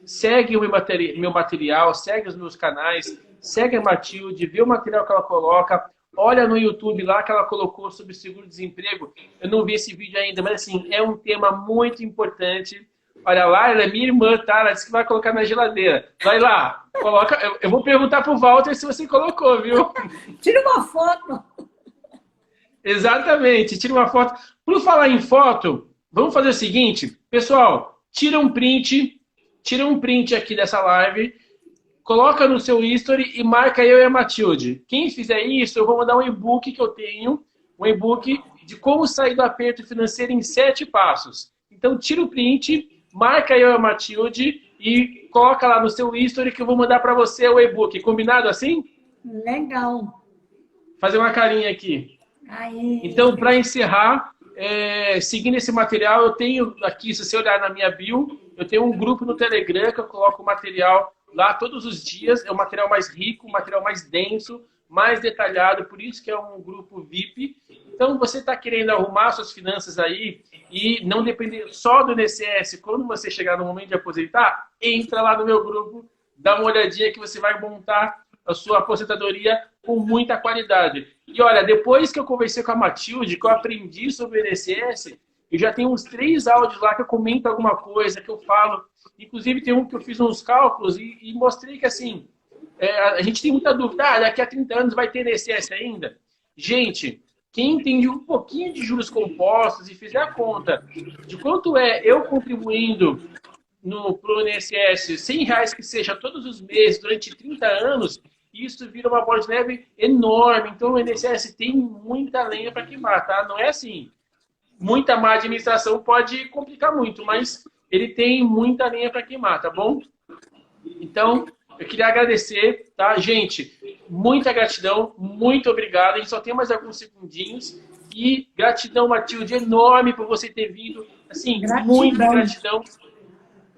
segue o meu material, segue os meus canais, segue a Matilde, vê o material que ela coloca, olha no YouTube lá que ela colocou sobre seguro-desemprego. Eu não vi esse vídeo ainda, mas assim, é um tema muito importante. Olha lá, ela é minha irmã, tá? Ela disse que vai colocar na geladeira. Vai lá, coloca. Eu vou perguntar pro Walter se você colocou, viu? Tira uma foto. Exatamente, tira uma foto. Por falar em foto, vamos fazer o seguinte, pessoal, tira um print aqui dessa live, coloca no seu history e marca eu e a Matilde. Quem fizer isso, eu vou mandar um e-book que eu tenho, um e-book de como sair do aperto financeiro em 7 passos. Então, tira o print, marca eu e a Matilde e coloca lá no seu history que eu vou mandar para você o e-book. Combinado assim? Legal. Fazer uma carinha aqui. Aí. Então, para encerrar, seguindo esse material, eu tenho aqui, se você olhar na minha bio, eu tenho um grupo no Telegram que eu coloco o material lá todos os dias. É um material mais rico, um material mais denso, mais detalhado, por isso que é um grupo VIP. Então, você está querendo arrumar suas finanças aí e não depender só do INSS, quando você chegar no momento de aposentar, entra lá no meu grupo, dá uma olhadinha que você vai montar a sua aposentadoria com muita qualidade. E olha, depois que eu conversei com a Matilde, que eu aprendi sobre o INSS, eu já tenho uns 3 áudios lá que eu comento alguma coisa, que eu falo. Inclusive tem um que eu fiz uns cálculos e mostrei que assim, a gente tem muita dúvida, daqui a 30 anos vai ter INSS ainda? Gente, quem entende um pouquinho de juros compostos e fizer a conta de quanto é eu contribuindo para o INSS, R$ 100 que seja todos os meses, durante 30 anos, isso vira uma bola de neve enorme. Então o INSS tem muita lenha para queimar, tá? Não é assim. Muita má administração pode complicar muito, mas ele tem muita lenha para queimar, tá bom? Então, eu queria agradecer, tá? Gente, muita gratidão, muito obrigado. A gente só tem mais alguns segundinhos. E gratidão, Matilde, enorme por você ter vindo. Assim, muita gratidão.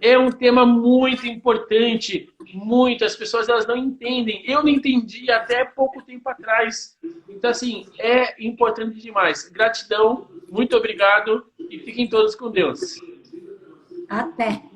É um tema muito importante, muito. As pessoas elas não entendem. Eu não entendi até pouco tempo atrás. Então, assim, é importante demais. Gratidão, muito obrigado e fiquem todos com Deus. Até.